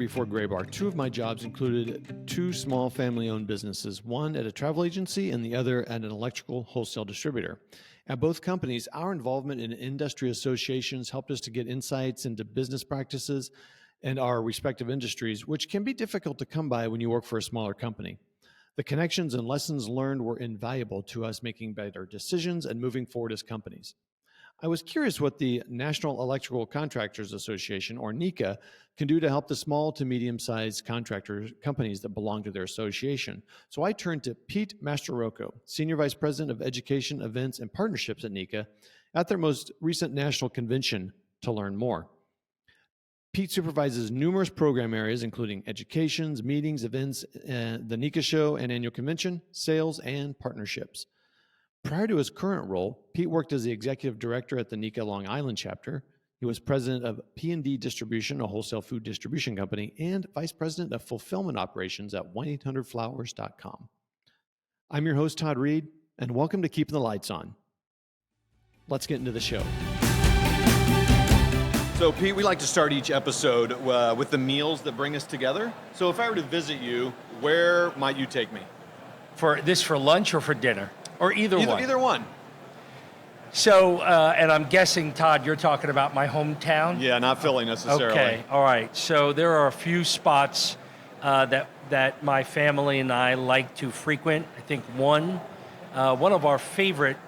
before Graybar, two of my jobs included two small family-owned businesses, one at a travel agency and the other at an electrical wholesale distributor. At both companies, our involvement in industry associations helped us to get insights into business practices and our respective industries, which can be difficult to come by when you work for a smaller company. The connections and lessons learned were invaluable to us making better decisions and moving forward as companies. I was curious what the National Electrical Contractors Association, or NECA, can do to help the small to medium-sized contractor companies that belong to their association. So I turned to Pete Mastrorocco, Senior Vice President of Education, Events, and Partnerships at NECA, at their most recent national convention to learn more. Pete supervises numerous program areas, including educations, meetings, events, the NECA show and annual convention, sales, and partnerships. Prior to his current role, Pete worked as the executive director at the NECA Long Island chapter. He was president of P&D Distribution, a wholesale food distribution company, and vice president of fulfillment operations at 1-800-Flowers.com. I'm your host, Todd Reed, and welcome to Keeping the Lights On. Let's get into the show. So, Pete, we like to start each episode with the meals that bring us together. So if I were to visit you, where might you take me? For lunch or for dinner? Or either one? Either one. So, and I'm guessing, Todd, you're talking about my hometown? Yeah, not Philly necessarily. Okay, all right. So there are a few spots that my family and I like to frequent. I think one of our favorite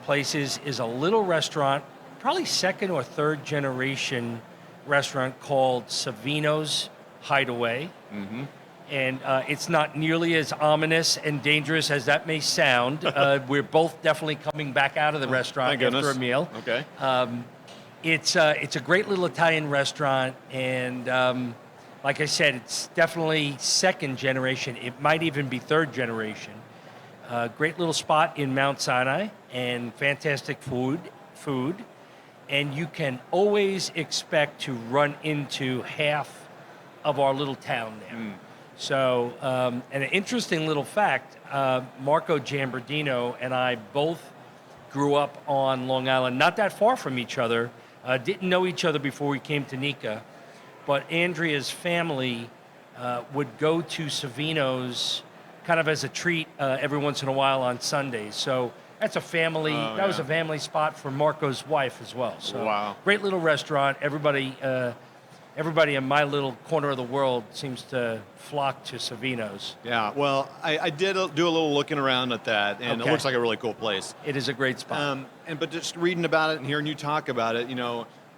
places is a little restaurant, probably second or third generation restaurant called Savino's Hideaway. Mm-hmm. And it's not nearly as ominous and dangerous as that may sound. We're both definitely coming back out of the restaurant after a meal. Okay. It's a great little Italian restaurant, and like I said, it's definitely second generation. It might even be third generation. Great little spot in Mount Sinai, and fantastic food, and you can always expect to run into half of our little town there. Mm. So, and an interesting little fact, Marco Giambardino and I both grew up on Long Island, not that far from each other, didn't know each other before we came to NECA, but Andrea's family would go to Savino's kind of as a treat every once in a while on Sundays. So that's a family, was a family spot for Marco's wife as well. So wow. Great little restaurant, everybody in my little corner of the world seems to flock to Savino's. Yeah, well, I did do a little looking around at that, and It looks like a really cool place. It is a great spot. But just reading about it and hearing you talk about it,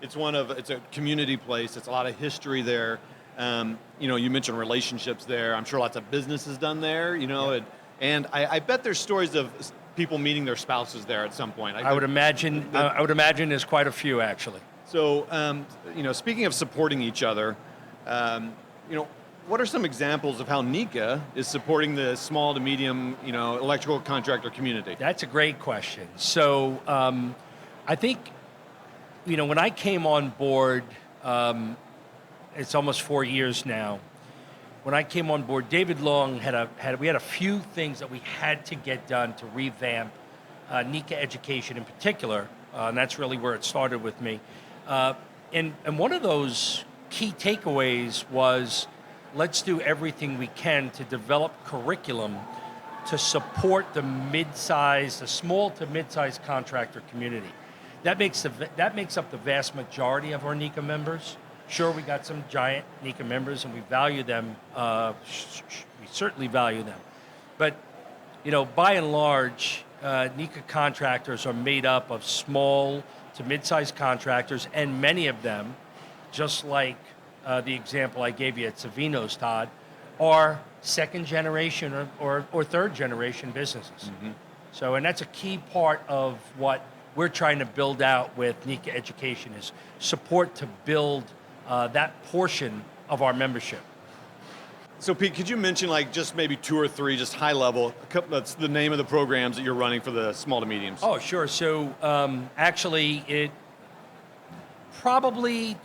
it's a community place. It's a lot of history there. You mentioned relationships there. I'm sure lots of business is done there. And I bet there's stories of people meeting their spouses there at some point. I would imagine there's quite a few actually. So, speaking of supporting each other, what are some examples of how NECA is supporting the small to medium, electrical contractor community? That's a great question. So, I think, when I came on board, it's almost 4 years now. When I came on board, David Long we had a few things that we had to get done to revamp NECA education in particular, and that's really where it started with me. And one of those key takeaways was, let's do everything we can to develop curriculum to support the small to mid-sized contractor community. That makes up the vast majority of our NECA members. Sure, we got some giant NECA members, and we value them. We certainly value them. But, by and large, NECA contractors are made up of small to mid-sized contractors, and many of them, just like the example I gave you at Savino's, Todd, are second generation or third generation businesses. Mm-hmm. So, and that's a key part of what we're trying to build out with NECA education, is support to build that portion of our membership. So Pete, could you mention just maybe two or three, just high level, that's the name of the programs that you're running for the small to mediums? Oh, sure. So actually it probably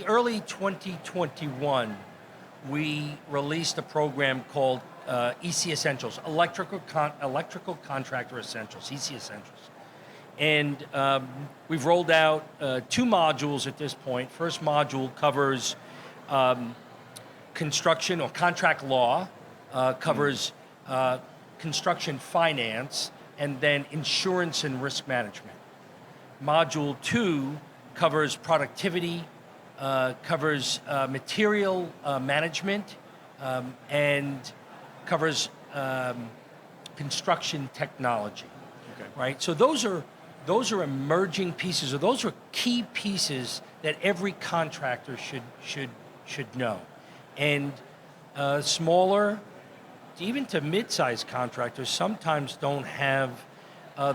early 2021, we released a program called EC Essentials, Electrical Contractor Essentials, EC Essentials. And we've rolled out 2 modules at this point. First module covers construction or contract law, covers construction finance, and then insurance and risk management. Module 2 covers productivity, covers material management, and covers construction technology. Okay. Right? So those are emerging pieces, or those are key pieces that every contractor should know. And smaller, even to mid-sized contractors, sometimes don't have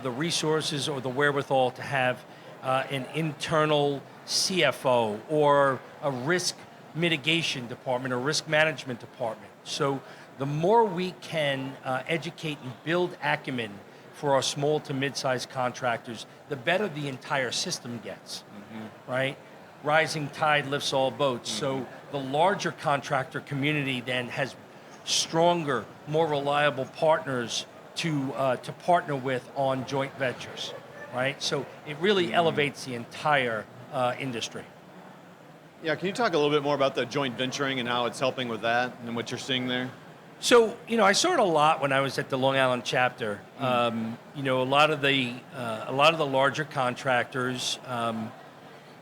the resources or the wherewithal to have an internal CFO or a risk mitigation department or risk management department. So the more we can educate and build acumen for our small to mid-sized contractors, the better the entire system gets, right? Rising tide lifts all boats. So the larger contractor community then has stronger, more reliable partners to partner with on joint ventures, right? So it really elevates the entire industry. Yeah, can you talk a little bit more about the joint venturing and how it's helping with that and what you're seeing there? So, I saw it a lot when I was at the Long Island chapter. A lot of the larger contractors,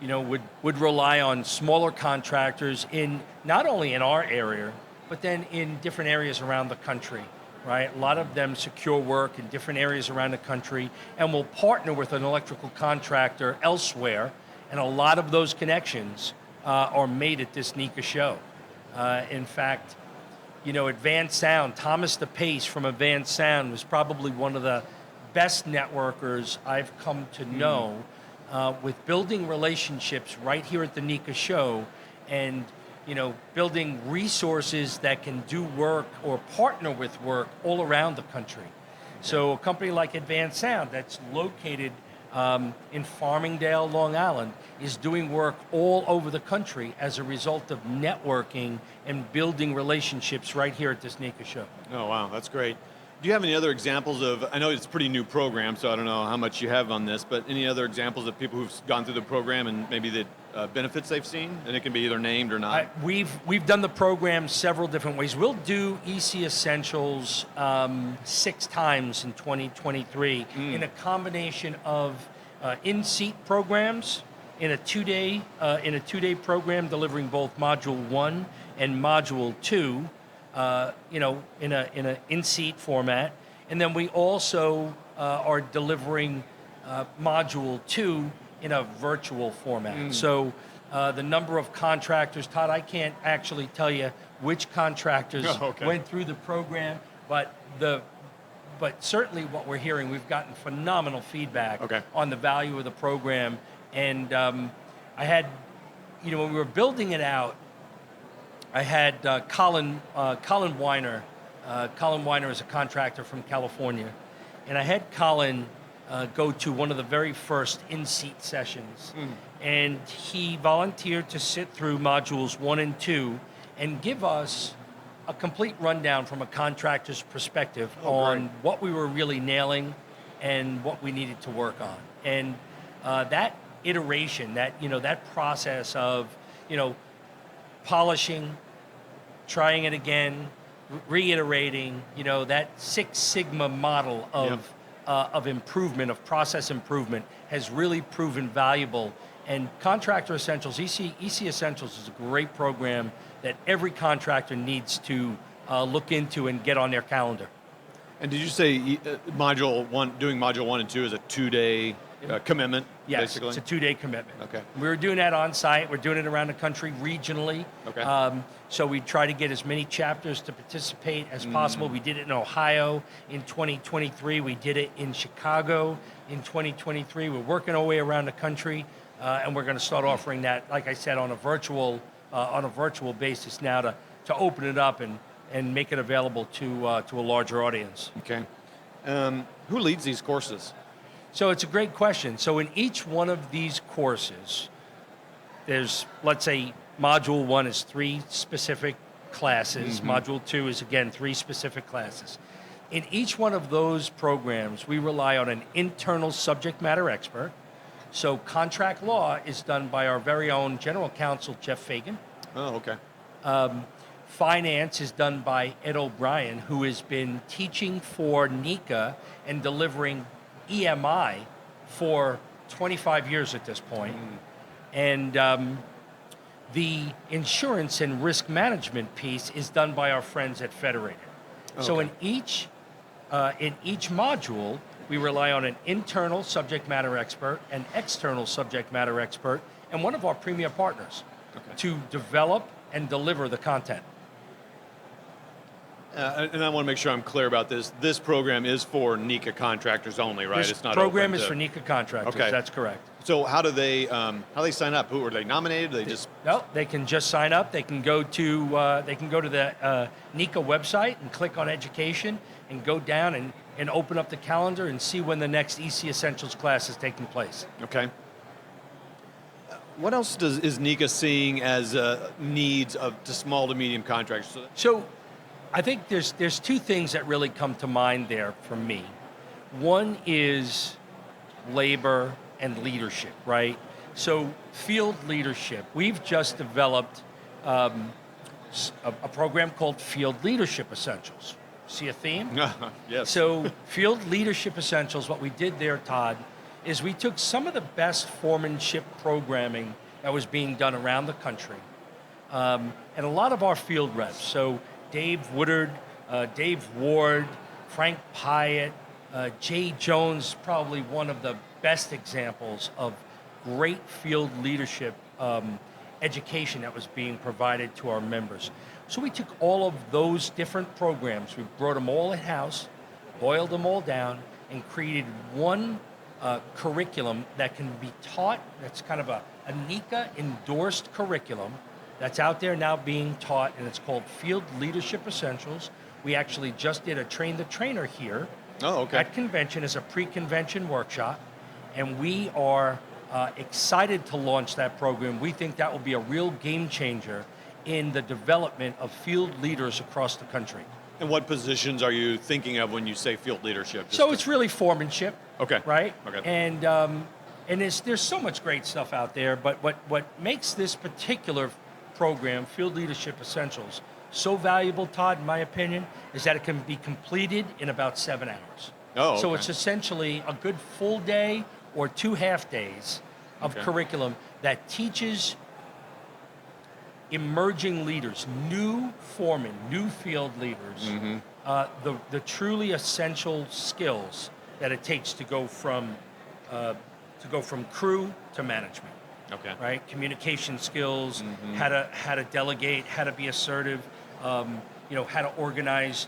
would rely on smaller contractors in not only in our area, but then in different areas around the country, right? A lot of them secure work in different areas around the country and will partner with an electrical contractor elsewhere. And a lot of those connections are made at this NECA show. In fact, Advanced Sound, Thomas DePace from Advanced Sound was probably one of the best networkers I've come to know with building relationships right here at the NECA show and, building resources that can do work or partner with work all around the country. So a company like Advanced Sound that's located in Farmingdale, Long Island, is doing work all over the country as a result of networking and building relationships right here at this NECA show. Oh, wow, that's great. Do you have any other examples of, I know it's a pretty new program, so I don't know how much you have on this, but any other examples of people who've gone through the program and maybe the benefits they've seen? And it can be either named or not. We've done the program several different ways. We'll do EC Essentials 6 times in 2023 in a combination of in-seat programs, in a two-day program delivering both Module 1 and Module 2. In an in-seat format. And then we also are delivering Module 2 in a virtual format. So the number of contractors, Todd, I can't actually tell you which contractors went through the program, but certainly what we're hearing, we've gotten phenomenal feedback on the value of the program. And I had, when we were building it out, I had Colin Weiner. Colin Weiner is a contractor from California. And I had Colin go to one of the very first in-seat sessions. And he volunteered to sit through modules 1 and 2 and give us a complete rundown from a contractor's perspective on what we were really nailing and what we needed to work on. And that iteration, that process of, polishing, trying it again, reiterating, that Six Sigma model of improvement, of process improvement, has really proven valuable. And Contractor Essentials, EC Essentials is a great program that every contractor needs to look into and get on their calendar. And did you say Module 1, doing Module 1 and 2 is a 2-day commitment? Yes, basically? it's a 2-day commitment. Okay. We're doing that on site. We're doing it around the country regionally. Okay. So we try to get as many chapters to participate as possible. We did it in Ohio in 2023. We did it in Chicago in 2023. We're working our way around the country, and we're going to start offering that, like I said, on a virtual basis now to open it up and make it available to a larger audience. Okay. Who leads these courses? So it's a great question. So in each one of these courses, there's, let's say, Module 1 is 3 specific classes. Module 2 is, again, 3 specific classes. In each one of those programs, we rely on an internal subject matter expert. So contract law is done by our very own general counsel, Jeff Fagan. Oh, okay. finance is done by Ed O'Brien, who has been teaching for NECA and delivering EMI for 25 years at this point. And the insurance and risk management piece is done by our friends at Federated. So in each module, we rely on an internal subject matter expert, an external subject matter expert, and one of our premier partners to develop and deliver the content. And I want to make sure I'm clear about this. This program is for NECA contractors only, right? This It's not program open is to... for NECA contractors. Okay. That's correct. So how do they sign up? Who are they nominated? Do they just... No, they can just sign up. They can go to the NECA website and click on education and go down and open up the calendar and see when the next EC Essentials class is taking place. Okay. What else is NECA seeing as needs to small to medium contractors? So I think there's two things that really come to mind there for me. One is labor and leadership, right? So field leadership. We've just developed a program called Field Leadership Essentials. See a theme? Yes. So Field Leadership Essentials, what we did there, Todd, is we took some of the best foremanship programming that was being done around the country, and a lot of our field reps, so Dave Woodard, Dave Ward, Frank Pyatt, Jay Jones, probably one of the best examples of great field leadership education that was being provided to our members. So we took all of those different programs, we brought them all in-house, boiled them all down, and created one curriculum that can be taught, that's kind of a NECA endorsed curriculum that's out there now being taught, and it's called Field Leadership Essentials. We actually just did a Train the Trainer here at convention as a pre-convention workshop, and we are excited to launch that program. We think that will be a real game changer in the development of field leaders across the country. And what positions are you thinking of when you say field leadership? So it's really foremanship. Okay. Right? Okay. And there's so much great stuff out there, but what makes this particular program, Field Leadership Essentials, so valuable, Todd, in my opinion, is that it can be completed in about 7 hours. So it's essentially a good full day or 2 half days of curriculum that teaches emerging leaders, new foremen, new field leaders, the truly essential skills that it takes to go from crew to management. Right? Communication skills, how to delegate, how to be assertive, how to organize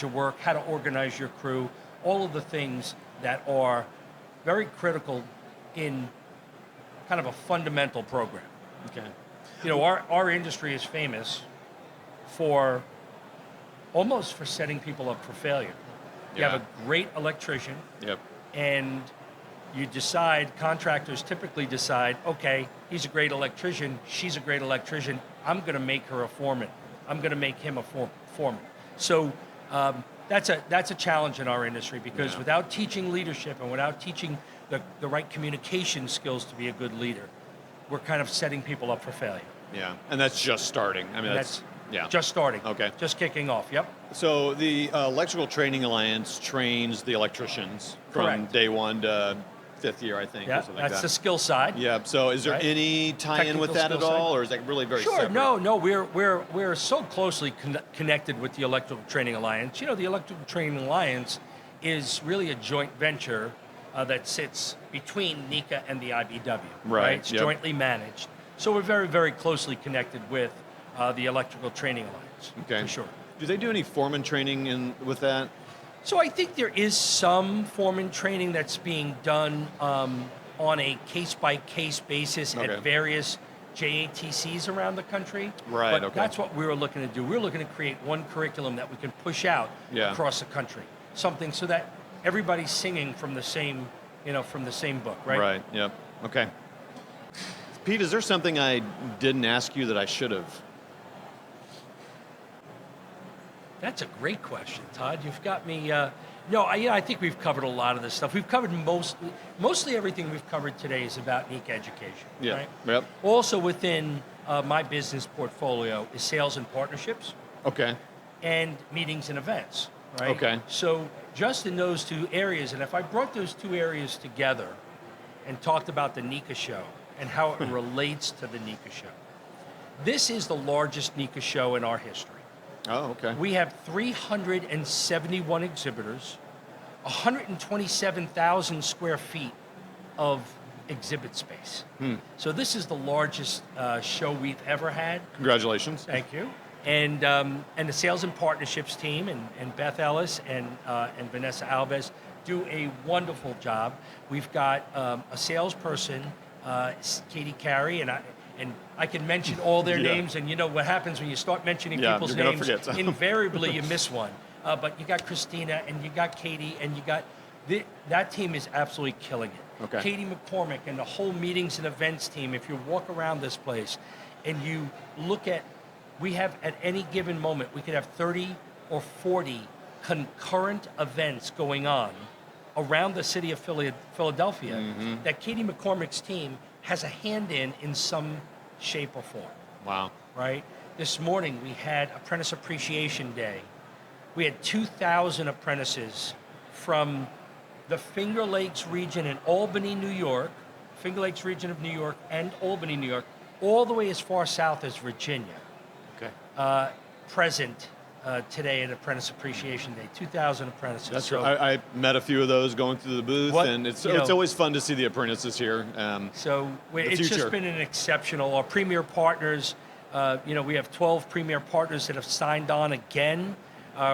your work, how to organize your crew, all of the things that are very critical in kind of a fundamental program. Our industry is famous for almost for setting people up for failure. You have a great electrician, and contractors typically decide, okay, he's a great electrician, she's a great electrician, I'm going to make her a foreman. I'm going to make him a foreman. So that's a challenge in our industry, because without teaching leadership and without teaching the right communication skills to be a good leader, we're kind of setting people up for failure. Yeah, and that's just starting. I mean, that's just starting. Okay. Just kicking off, yep. So the Electrical Training Alliance trains the electricians from day one to 5th year, I think. Yeah, or something like that's that. the skill side. Yeah, so is there any tie-in with that at all, or is that really very separate? No, we're so closely connected with the Electrical Training Alliance. The Electrical Training Alliance is really a joint venture that sits between NECA and the IBW. Right. It's jointly managed. So we're very, very closely connected with the Electrical Training Alliance, for sure. Do they do any foreman training with that? So I think there is some foreman training that's being done on a case-by-case basis at various JATCs around the country. Right, but that's what we were looking to do. We were looking to create one curriculum that we can push out across the country. Something so that everybody's singing from the same book, right? Right, yep. Okay. Pete, is there something I didn't ask you that I should have? That's a great question, Todd. You've got me. I think we've covered a lot of this stuff. We've covered mostly everything we've covered today is about NECA education. Yeah. Right? Yep. Also within my business portfolio is sales and partnerships Okay. and meetings and events, right? Okay. So just in those two areas, and if I brought those two areas together and talked about the NECA show and how it relates to the NECA show, this is the largest NECA show in our history. Oh, okay. We have 371 exhibitors, 127,000 square feet of exhibit space. So this is the largest show we've ever had. Congratulations. Thank you. And the sales and partnerships team and Beth Ellis and Vanessa Alves do a wonderful job. We've got a salesperson, Katie Carey, and I can mention all their names, and you know what happens when you start mentioning people's you're gonna names, forget some. invariably you miss one. But you got Christina, and you got Katie, and you got, that team is absolutely killing it. Okay. Katie McCormick and the whole meetings and events team, if you walk around this place and you look at, we have at any given moment, we could have 30 or 40 concurrent events going on around the city of Philadelphia that Katie McCormick's team has a hand in some shape or form. Wow. Right? This morning we had Apprentice Appreciation Day. We had 2,000 apprentices from the Finger Lakes region in Albany, New York, Finger Lakes region of New York and Albany, New York, all the way as far south as Virginia, Okay. present today at Apprentice Appreciation Day. 2,000 apprentices. That's So- right. I met a few of those going through the booth, What- and it's you know- always fun to see the apprentices here. So it's future. just been an exceptional. Our premier partners, we have 12 premier partners that have signed on again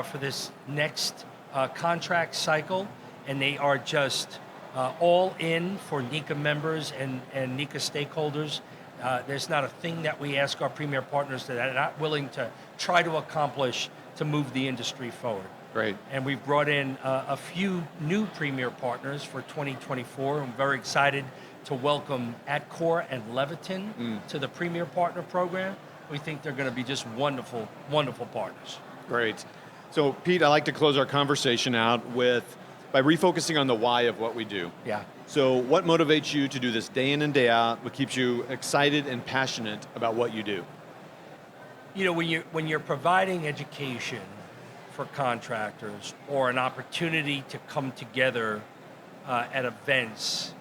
for this next contract cycle, and they are just all in for NECA members and NECA stakeholders. There's not a thing that we ask our premier partners that are not willing to try to accomplish to move the industry forward. Great. And we've brought in a few new premier partners for 2024. I'm very excited to welcome Atcor and Leviton to the premier partner program. We think they're going to be just wonderful, wonderful partners. Great. So, Pete, I like to close our conversation out by refocusing on the why of what we do. Yeah. So, what motivates you to do this day in and day out? What keeps you excited and passionate about what you do? You know, when you're providing education for contractors or an opportunity to come together at events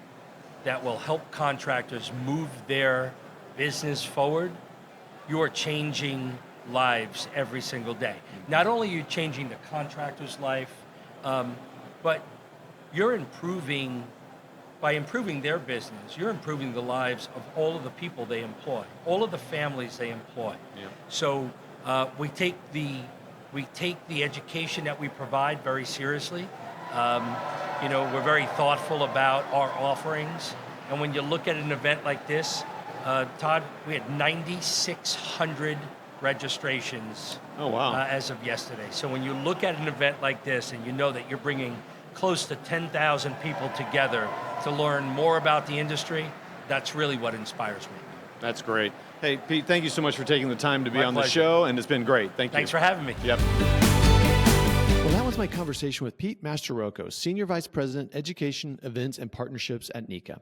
that will help contractors move their business forward, you are changing lives every single day. Not only are you changing the contractor's life, but you're by improving their business, you're improving the lives of all of the people they employ, all of the families they employ. Yeah. So we take the education that we provide very seriously. We're very thoughtful about our offerings. And when you look at an event like this, Todd, we had 9,600 registrations Oh, wow. as of yesterday. So when you look at an event like this and you know that you're bringing close to 10,000 people together to learn more about the industry, that's really what inspires me. That's great. Hey, Pete, thank you so much for taking the time to be My on the pleasure. show, and it's been great. Thank you. Thanks for having me. Yep. Well, that was my conversation with Pete Mastrorocco, Senior Vice President, Education, Events, and Partnerships at NECA.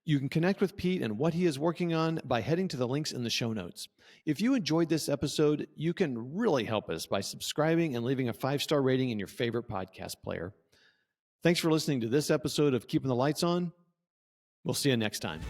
You can connect with Pete and what he is working on by heading to the links in the show notes. If you enjoyed this episode, you can really help us by subscribing and leaving a 5-star rating in your favorite podcast player. Thanks for listening to this episode of Keeping the Lights On. We'll see you next time.